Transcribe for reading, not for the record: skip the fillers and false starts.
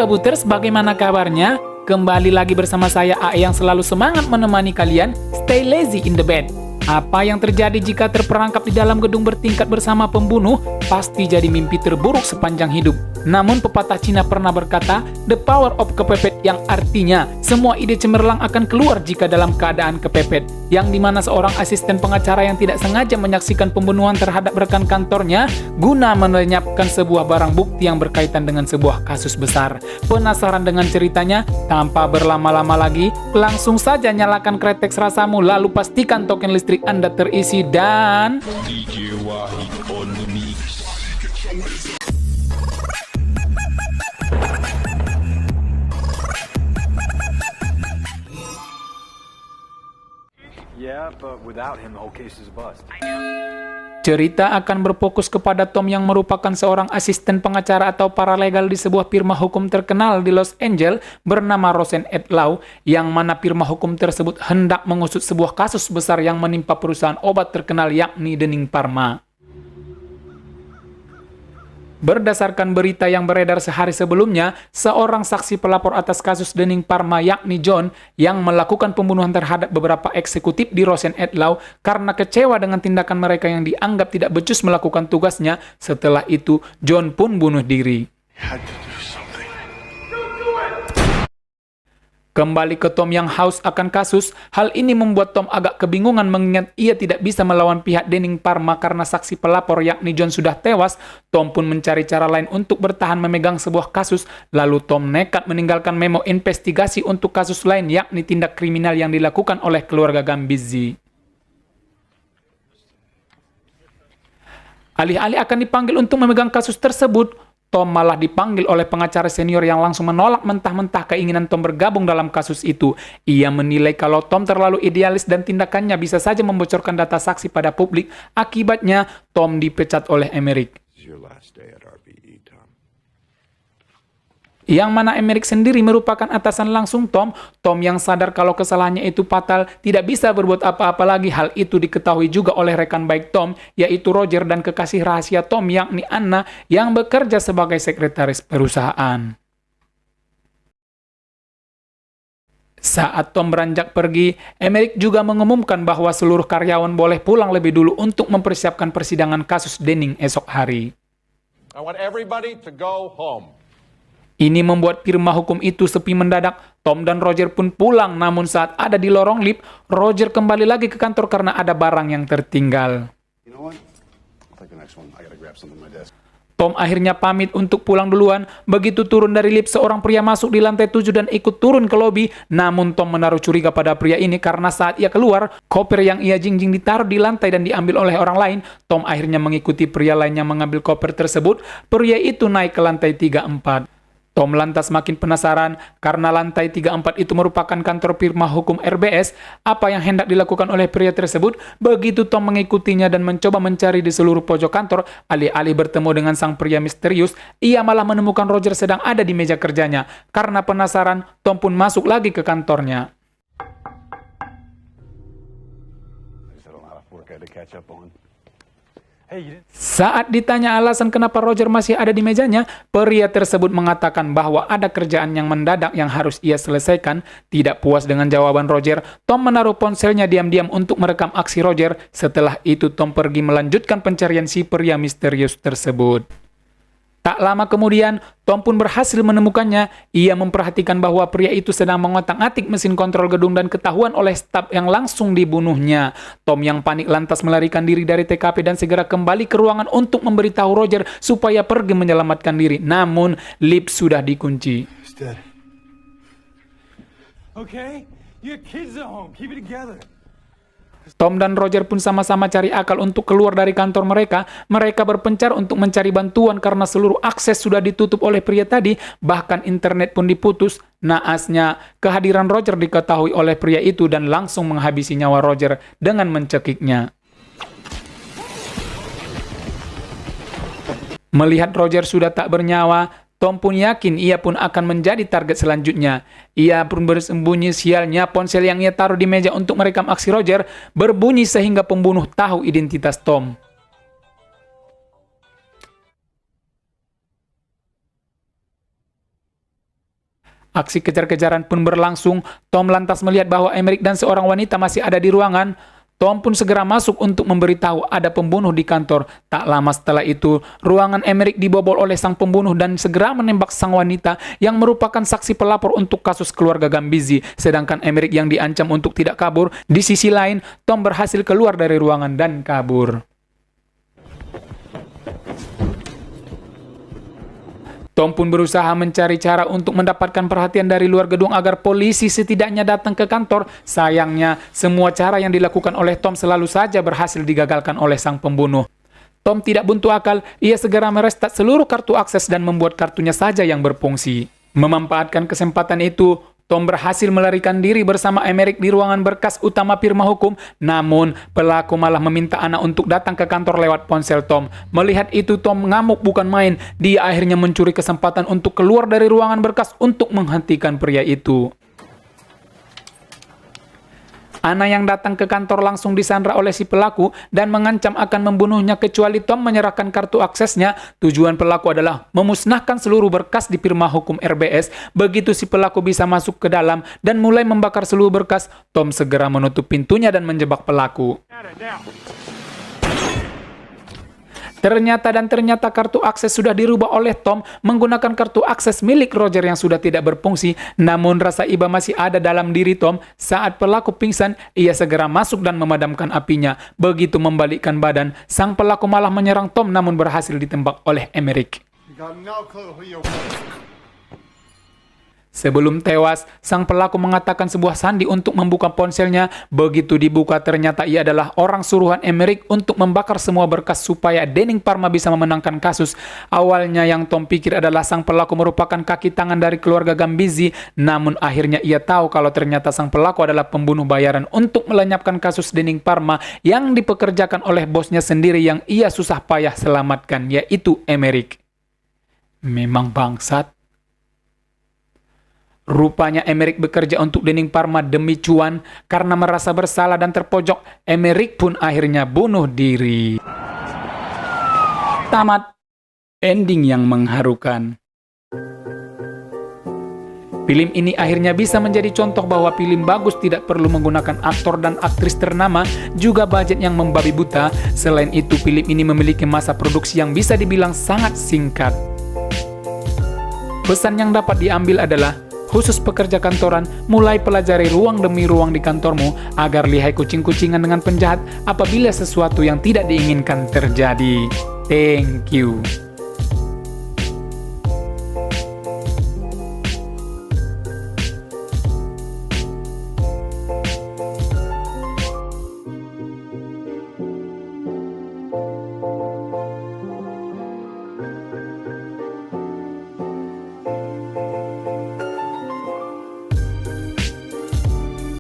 Gabuters, bagaimana kabarnya? Kembali lagi bersama saya AE yang selalu semangat menemani kalian. Stay lazy in the bed. Apa yang terjadi jika terperangkap di dalam gedung bertingkat bersama pembunuh? Pasti jadi mimpi terburuk sepanjang hidup. Namun pepatah Cina pernah berkata, the power of kepepet, yang artinya semua ide cemerlang akan keluar jika dalam keadaan kepepet. Yang dimana seorang asisten pengacara yang tidak sengaja menyaksikan pembunuhan terhadap rekan kantornya guna melenyapkan sebuah barang bukti yang berkaitan dengan sebuah kasus besar. Penasaran dengan ceritanya? Tanpa berlama-lama lagi, langsung saja nyalakan kretek rasamu, lalu pastikan token listrik Anda terisi dan... DJ Wahid on the mix. Yeah, but without him, the whole case is a bust. Cerita akan berfokus kepada Tom yang merupakan seorang asisten pengacara atau paralegal di sebuah firma hukum terkenal di Los Angeles bernama Rosen & Law, yang mana firma hukum tersebut hendak mengusut sebuah kasus besar yang menimpa perusahaan obat terkenal yakni Denning Pharma. Berdasarkan berita yang beredar sehari sebelumnya, seorang saksi pelapor atas kasus Denning Pharma yakni John yang melakukan pembunuhan terhadap beberapa eksekutif di Rosen & Law karena kecewa dengan tindakan mereka yang dianggap tidak becus melakukan tugasnya. Setelah itu, John pun bunuh diri. Kembali ke Tom yang haus akan kasus, hal ini membuat Tom agak kebingungan mengingat ia tidak bisa melawan pihak Denning Pharma karena saksi pelapor yakni John sudah tewas. Tom pun mencari cara lain untuk bertahan memegang sebuah kasus, lalu Tom nekat meninggalkan memo investigasi untuk kasus lain yakni tindak kriminal yang dilakukan oleh keluarga Gambizzi. Alih-alih akan dipanggil untuk memegang kasus tersebut, Tom malah dipanggil oleh pengacara senior yang langsung menolak mentah-mentah keinginan Tom bergabung dalam kasus itu. Ia menilai kalau Tom terlalu idealis dan tindakannya bisa saja membocorkan data saksi pada publik. Akibatnya, Tom dipecat oleh Emerick. Yang mana Emerick sendiri merupakan atasan langsung Tom. Tom yang sadar kalau kesalahannya itu fatal, tidak bisa berbuat apa-apa lagi. Hal itu diketahui juga oleh rekan baik Tom, yaitu Roger dan kekasih rahasia Tom yakni Anna yang bekerja sebagai sekretaris perusahaan. Saat Tom beranjak pergi, Emerick juga mengumumkan bahwa seluruh karyawan boleh pulang lebih dulu untuk mempersiapkan persidangan kasus Denning esok hari. I want everybody to go home. Ini membuat firma hukum itu sepi mendadak. Tom dan Roger pun pulang, namun saat ada di lorong lift, Roger kembali lagi ke kantor karena ada barang yang tertinggal. Tom akhirnya pamit untuk pulang duluan. Begitu turun dari lift, seorang pria masuk di lantai 7 dan ikut turun ke lobi. Namun Tom menaruh curiga pada pria ini karena saat ia keluar, koper yang ia jingjing ditaruh di lantai dan diambil oleh orang lain. Tom akhirnya mengikuti pria lain yang mengambil koper tersebut. Pria itu naik ke lantai 3-4. Tom lantas makin penasaran karena lantai 3-4 itu merupakan kantor firma hukum RBS. Apa yang hendak dilakukan oleh pria tersebut? Begitu Tom mengikutinya dan mencoba mencari di seluruh pojok kantor, alih-alih bertemu dengan sang pria misterius, ia malah menemukan Roger sedang ada di meja kerjanya. Karena penasaran, Tom pun masuk lagi ke kantornya. Saat ditanya alasan kenapa Roger masih ada di mejanya, pria tersebut mengatakan bahwa ada kerjaan yang mendadak yang harus ia selesaikan. Tidak puas dengan jawaban Roger, Tom menaruh ponselnya diam-diam untuk merekam aksi Roger. Setelah itu Tom pergi melanjutkan pencarian si pria misterius tersebut. Tak lama kemudian, Tom pun berhasil menemukannya. Ia memperhatikan bahwa pria itu sedang mengotak-atik mesin kontrol gedung dan ketahuan oleh staf yang langsung dibunuhnya. Tom yang panik lantas melarikan diri dari TKP dan segera kembali ke ruangan untuk memberitahu Roger supaya pergi menyelamatkan diri. Namun, lift sudah dikunci. Okay, your kids at home. Keep it together. Tom dan Roger pun sama-sama cari akal untuk keluar dari kantor mereka. Mereka berpencar untuk mencari bantuan karena seluruh akses sudah ditutup oleh pria tadi, bahkan internet pun diputus. Naasnya, kehadiran Roger diketahui oleh pria itu dan langsung menghabisi nyawa Roger dengan mencekiknya. Melihat Roger sudah tak bernyawa, Tom pun yakin ia pun akan menjadi target selanjutnya. Ia pun bersembunyi. Sialnya, ponsel yang ia taruh di meja untuk merekam aksi Roger berbunyi sehingga pembunuh tahu identitas Tom. Aksi kejar-kejaran pun berlangsung. Tom lantas melihat bahwa Emerick dan seorang wanita masih ada di ruangan. Tom pun segera masuk untuk memberitahu ada pembunuh di kantor. Tak lama setelah itu, ruangan Emerick dibobol oleh sang pembunuh dan segera menembak sang wanita yang merupakan saksi pelapor untuk kasus keluarga Gambizi. Sedangkan Emerick yang diancam untuk tidak kabur. Di sisi lain, Tom berhasil keluar dari ruangan dan kabur. Tom pun berusaha mencari cara untuk mendapatkan perhatian dari luar gedung agar polisi setidaknya datang ke kantor. Sayangnya, semua cara yang dilakukan oleh Tom selalu saja berhasil digagalkan oleh sang pembunuh. Tom tidak buntu akal, ia segera merestat seluruh kartu akses dan membuat kartunya saja yang berfungsi. Memanfaatkan kesempatan itu, Tom berhasil melarikan diri bersama Emerick di ruangan berkas utama firma hukum. Namun, pelaku malah meminta Ana untuk datang ke kantor lewat ponsel Tom. Melihat itu, Tom ngamuk bukan main. Dia akhirnya mencuri kesempatan untuk keluar dari ruangan berkas untuk menghentikan pria itu. Ana yang datang ke kantor langsung disandra oleh si pelaku dan mengancam akan membunuhnya kecuali Tom menyerahkan kartu aksesnya. Tujuan pelaku adalah memusnahkan seluruh berkas di firma hukum RBS. Begitu si pelaku bisa masuk ke dalam dan mulai membakar seluruh berkas, Tom segera menutup pintunya dan menjebak pelaku. Ternyata kartu akses sudah dirubah oleh Tom menggunakan kartu akses milik Roger yang sudah tidak berfungsi. Namun rasa iba masih ada dalam diri Tom. Saat pelaku pingsan, ia segera masuk dan memadamkan apinya. Begitu membalikkan badan, sang pelaku malah menyerang Tom namun berhasil ditembak oleh Emerick. Sebelum tewas, sang pelaku mengatakan sebuah sandi untuk membuka ponselnya. Begitu dibuka, ternyata ia adalah orang suruhan Emerick untuk membakar semua berkas supaya Denning Parma bisa memenangkan kasus. Awalnya yang Tom pikir adalah sang pelaku merupakan kaki tangan dari keluarga Gambizi, namun akhirnya ia tahu kalau ternyata sang pelaku adalah pembunuh bayaran untuk melenyapkan kasus Denning Parma yang dipekerjakan oleh bosnya sendiri yang ia susah payah selamatkan, yaitu Emerick. Memang bangsat. Rupanya Emerick bekerja untuk Denning Parma demi cuan. Karena merasa bersalah dan terpojok, Emerick pun akhirnya bunuh diri. Tamat. Ending yang mengharukan. Film ini akhirnya bisa menjadi contoh bahwa film bagus tidak perlu menggunakan aktor dan aktris ternama, juga budget yang membabi buta. Selain itu, film ini memiliki masa produksi yang bisa dibilang sangat singkat. Pesan yang dapat diambil adalah, khusus pekerja kantoran, mulai pelajari ruang demi ruang di kantormu agar lihai kucing-kucingan dengan penjahat apabila sesuatu yang tidak diinginkan terjadi. Thank you.